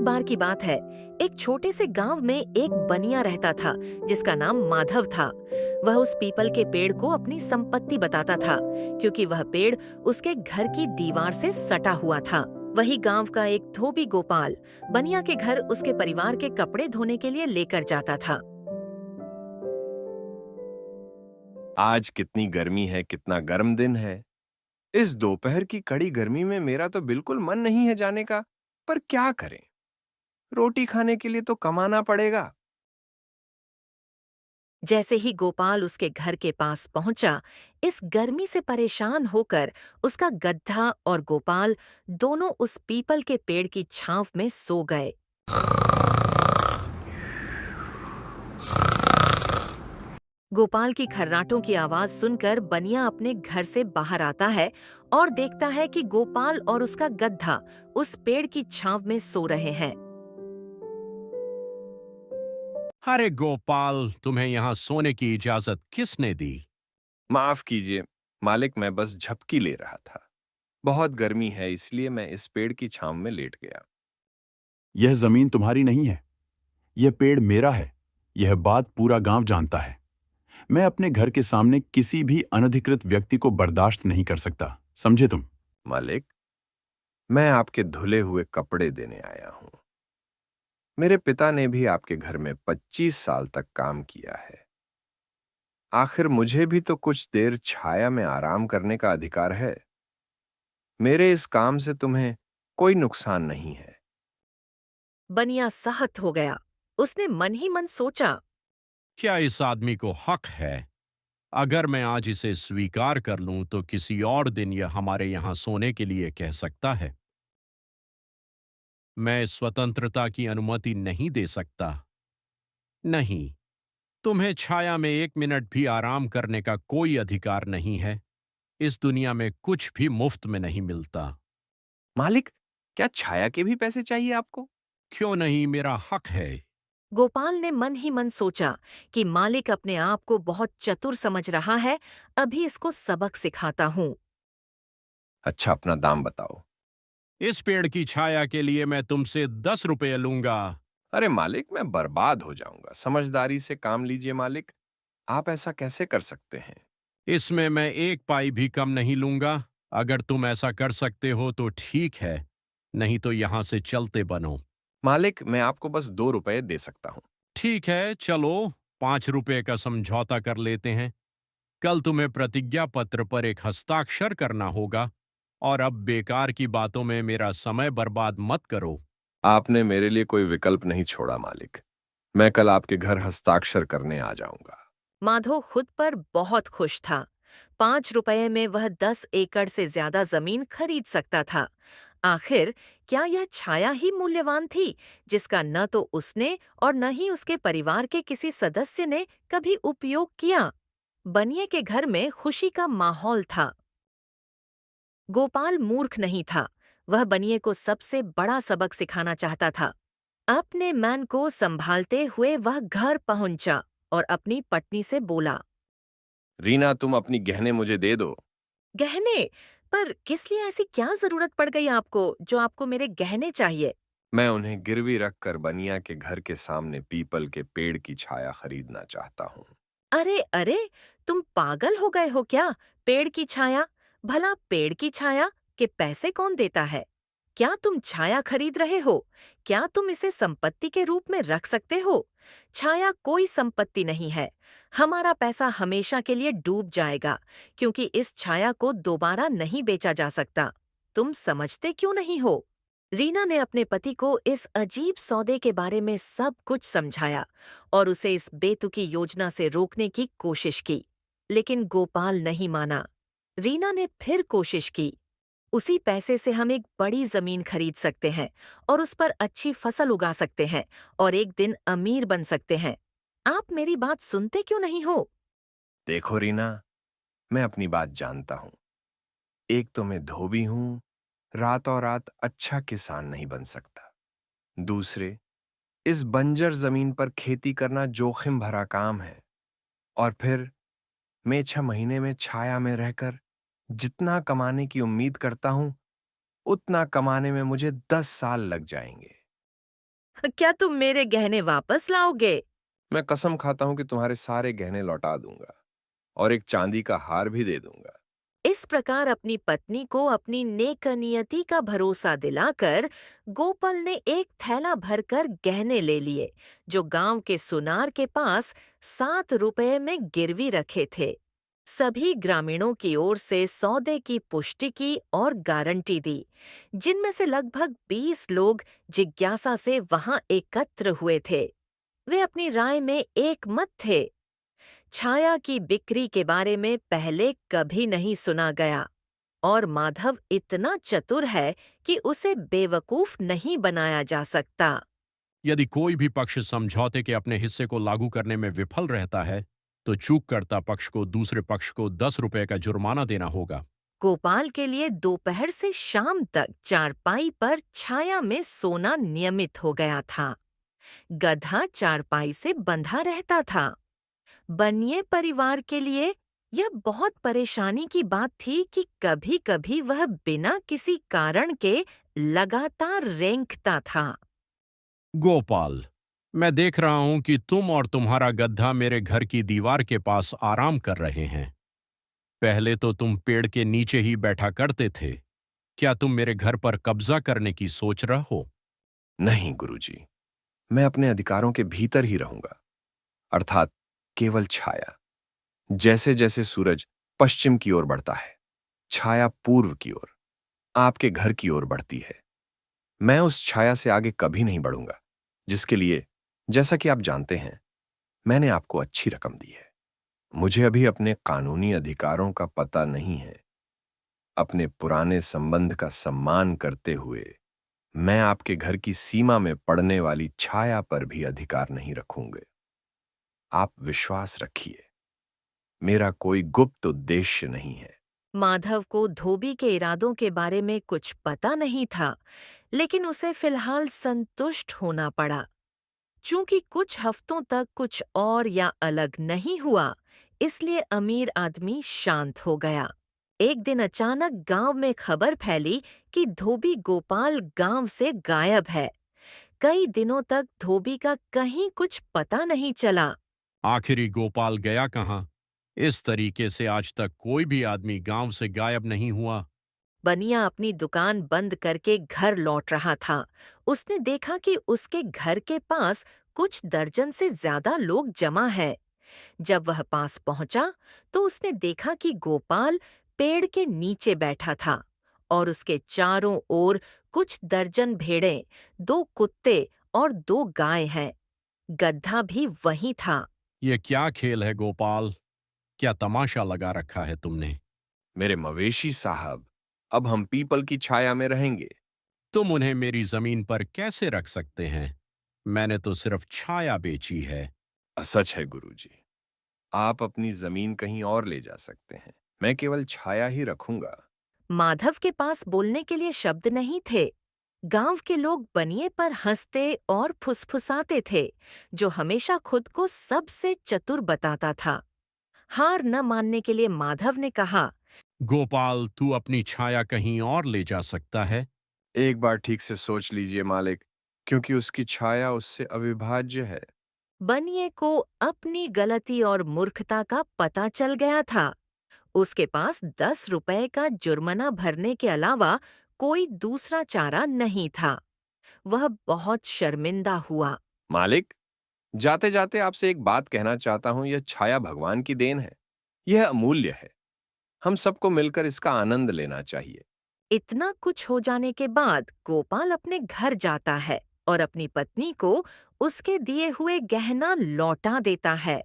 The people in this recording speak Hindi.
बार की बात है। एक छोटे से गांव में एक बनिया रहता था जिसका नाम माधव था। वह उस पीपल के पेड़ को अपनी संपत्ति बताता था क्योंकि वह पेड़ उसके घर की दीवार से सटा हुआ था। वही गांव का एक धोबी गोपाल बनिया के घर उसके परिवार के कपड़े धोने के लिए लेकर जाता था। आज कितनी गर्मी है, कितना गर्म दिन है। इस दोपहर की कड़ी गर्मी में मेरा तो बिल्कुल मन नहीं है जाने का, पर क्या करें? रोटी खाने के लिए तो कमाना पड़ेगा। जैसे ही गोपाल उसके घर के पास पहुंचा, इस गर्मी से परेशान होकर उसका गधा और गोपाल दोनों उस पीपल के पेड़ की छांव में सो गए। गोपाल की खर्राटों की आवाज सुनकर बनिया अपने घर से बाहर आता है और देखता है कि गोपाल और उसका गधा उस पेड़ की छांव में सो रहे हैं। अरे गोपाल, तुम्हें यहाँ सोने की इजाजत किसने दी? माफ कीजिए, मालिक, मैं बस झपकी ले रहा था। बहुत गर्मी है, इसलिए मैं इस पेड़ की छांव में लेट गया। यह जमीन तुम्हारी नहीं है। यह पेड़ मेरा है। यह बात पूरा गांव जानता है। मैं अपने घर के सामने किसी भी अनधिकृत व्यक्ति को बर्दाश्त नहीं कर सकता, समझे तुम? मालिक, मैं आपके धुले हुए कपड़े देने आया हूं। मेरे पिता ने भी आपके घर में 25 साल तक काम किया है। आखिर मुझे भी तो कुछ देर छाया में आराम करने का अधिकार है। मेरे इस काम से तुम्हें कोई नुकसान नहीं है। बनिया सहत हो गया। उसने मन ही मन सोचा, क्या इस आदमी को हक है? अगर मैं आज इसे स्वीकार कर लूं तो किसी और दिन यह हमारे यहाँ सोने के लिए कह सकता है। मैं स्वतंत्रता की अनुमति नहीं दे सकता। नहीं, तुम्हें छाया में 1 मिनट भी आराम करने का कोई अधिकार नहीं है। इस दुनिया में कुछ भी मुफ्त में नहीं मिलता। मालिक, क्या छाया के भी पैसे चाहिए आपको? क्यों नहीं, मेरा हक है। गोपाल ने मन ही मन सोचा कि मालिक अपने आप को बहुत चतुर समझ रहा है, अभी इसको सबक सिखाता हूँ। अच्छा, अपना दाम बताओ। इस पेड़ की छाया के लिए मैं तुमसे 10 रुपये लूंगा। अरे मालिक, मैं बर्बाद हो जाऊंगा। समझदारी से काम लीजिए मालिक। आप ऐसा कैसे कर सकते हैं? इसमें मैं 1 पाई भी कम नहीं लूंगा। अगर तुम ऐसा कर सकते हो तो ठीक है, नहीं तो यहां से चलते बनो। मालिक, मैं आपको बस 2 रुपए दे सकता हूँ। ठीक है, चलो 5 रुपये का समझौता कर लेते हैं। कल तुम्हें प्रतिज्ञा पत्र पर एक हस्ताक्षर करना होगा, और अब बेकार की बातों में मेरा समय बर्बाद मत करो। आपने मेरे लिए कोई विकल्प नहीं छोड़ा मालिक। मैं कल आपके घर हस्ताक्षर करने आ जाऊंगा। माधव खुद पर बहुत खुश था। 5 रुपये में वह 10 एकड़ से ज्यादा जमीन खरीद सकता था। आखिर क्या यह छाया ही मूल्यवान थी जिसका न तो उसने और न ही उसके परिवार के किसी सदस्य ने कभी उपयोग किया। बनिए के घर में खुशी का माहौल था। गोपाल मूर्ख नहीं था। वह बनिए को सबसे बड़ा सबक सिखाना चाहता था। अपने मैन को संभालते हुए वह घर पहुंचा और अपनी पत्नी से बोला, रीना, तुम अपनी गहने मुझे दे दो। गहने? पर किस लिए? ऐसी क्या जरूरत पड़ गई आपको जो आपको मेरे गहने चाहिए? मैं उन्हें गिरवी रखकर बनिया के घर के सामने पीपल के पेड़ की छाया खरीदना चाहता हूँ। अरे अरे, तुम पागल हो गए हो क्या? पेड़ की छाया? भला पेड़ की छाया के पैसे कौन देता है? क्या तुम छाया खरीद रहे हो? क्या तुम इसे संपत्ति के रूप में रख सकते हो? छाया कोई संपत्ति नहीं है। हमारा पैसा हमेशा के लिए डूब जाएगा क्योंकि इस छाया को दोबारा नहीं बेचा जा सकता। तुम समझते क्यों नहीं हो? रीना ने अपने पति को इस अजीब सौदे के बारे में सब कुछ समझाया और उसे इस बेतुकी योजना से रोकने की कोशिश की, लेकिन गोपाल नहीं माना। रीना ने फिर कोशिश की। उसी पैसे से हम एक बड़ी जमीन खरीद सकते हैं और उस पर अच्छी फसल उगा सकते हैं और एक दिन अमीर बन सकते हैं। आप मेरी बात सुनते क्यों नहीं हो? देखो रीना, मैं अपनी बात जानता हूँ। एक तो मैं धोबी हूँ, रातों रात अच्छा किसान नहीं बन सकता। दूसरे, इस बंजर जमीन पर खेती करना जोखिम भरा काम है। और फिर मैं 6 महीने में छाया में रहकर जितना कमाने की उम्मीद करता हूं, उतना कमाने में मुझे 10 साल लग जाएंगे। क्या तुम मेरे गहने वापस लाओगे? मैं कसम खाता हूं कि तुम्हारे सारे गहने लौटा दूंगा और एक चांदी का हार भी दे दूंगा। इस प्रकार अपनी पत्नी को अपनी नेकनियति का भरोसा दिलाकर गोपाल ने एक थैला भरकर गहने ले लिए, जो गांव के सुनार के पास 7 रुपए में गिरवी रखे थे। सभी ग्रामीणों की ओर से सौदे की पुष्टि की और गारंटी दी, जिनमें से लगभग 20 लोग जिज्ञासा से वहां एकत्र हुए थे। वे अपनी राय में एकमत थे। छाया की बिक्री के बारे में पहले कभी नहीं सुना गया, और माधव इतना चतुर है कि उसे बेवकूफ नहीं बनाया जा सकता। यदि कोई भी पक्ष समझौते के अपने हिस्से को लागू करने में विफल रहता है, तो चूककर्ता पक्ष को दूसरे पक्ष को 10 रुपए का जुर्माना देना होगा। गोपाल के लिए दोपहर से शाम तक चारपाई पर छाया में सोना नियमित हो गया था। गधा चारपाई से बंधा रहता था। बनिए परिवार के लिए यह बहुत परेशानी की बात थी कि कभी-कभी वह बिना किसी कारण के लगातार रेंकता था। गोपाल, मैं देख रहा हूं कि तुम और तुम्हारा गधा मेरे घर की दीवार के पास आराम कर रहे हैं। पहले तो तुम पेड़ के नीचे ही बैठा करते थे। क्या तुम मेरे घर पर कब्जा करने की सोच रहे हो? नहीं गुरुजी, मैं अपने अधिकारों के भीतर ही रहूंगा, अर्थात केवल छाया। जैसे जैसे सूरज पश्चिम की ओर बढ़ता है, छाया पूर्व की ओर, आपके घर की ओर बढ़ती है। मैं उस छाया से आगे कभी नहीं बढ़ूंगा, जिसके लिए, जैसा कि आप जानते हैं, मैंने आपको अच्छी रकम दी है। मुझे अभी अपने कानूनी अधिकारों का पता नहीं है। अपने पुराने संबंध का सम्मान करते हुए मैं आपके घर की सीमा में पड़ने वाली छाया पर भी अधिकार नहीं रखूंगे। आप विश्वास रखिए, मेरा कोई गुप्त उद्देश्य नहीं है। माधव को धोबी के इरादों के बारे में कुछ पता नहीं था, लेकिन उसे फिलहाल संतुष्ट होना पड़ा। चूंकि कुछ हफ्तों तक कुछ और या अलग नहीं हुआ, इसलिए अमीर आदमी शांत हो गया। एक दिन अचानक गांव में खबर फैली कि धोबी गोपाल गांव से गायब है। कई दिनों तक धोबी का कहीं कुछ पता नहीं चला। आखिरी गोपाल गया कहाँ? इस तरीके से आज तक कोई भी आदमी गांव से गायब नहीं हुआ। बनिया अपनी दुकान बंद करके घर लौट रहा था। उसने देखा कि उसके घर के पास कुछ दर्जन से ज्यादा लोग जमा हैं। जब वह पास पहुंचा, तो उसने देखा कि गोपाल पेड़ के नीचे बैठा था और उसके चारों ओर कुछ दर्जन भेड़ें, 2 कुत्ते और 2 गाय हैं। गधा भी वहीं था। यह क्या खेल है गोपाल? क्या तमाशा लगा रखा है तुमने? मेरे मवेशी साहब, अब हम पीपल की छाया में रहेंगे। तुम उन्हें मेरी जमीन पर कैसे रख सकते हैं? मैंने तो सिर्फ छाया बेची है। सच है गुरुजी, आप अपनी जमीन कहीं और ले जा सकते हैं, मैं केवल छाया ही रखूंगा। माधव के पास बोलने के लिए शब्द नहीं थे। गांव के लोग बनिए पर हंसते और फुसफुसाते थे, जो हमेशा खुद को सबसे चतुर बताता था। हार न मानने के लिए माधव ने कहा, गोपाल, तू अपनी छाया कहीं और ले जा सकता है। एक बार ठीक से सोच लीजिए मालिक, क्योंकि उसकी छाया उससे अविभाज्य है। बनिए को अपनी गलती और मूर्खता का पता चल गया था। उसके पास 10 रुपए का जुर्माना भरने के अलावा कोई दूसरा चारा नहीं था। वह बहुत शर्मिंदा हुआ। मालिक, जाते जाते आपसे एक बात कहना चाहता हूं, यह छाया भगवान की देन है। यह अमूल्य है। हम सबको मिलकर इसका आनंद लेना चाहिए। इतना कुछ हो जाने के बाद गोपाल अपने घर जाता है और अपनी पत्नी को उसके दिए हुए गहना लौटा देता है।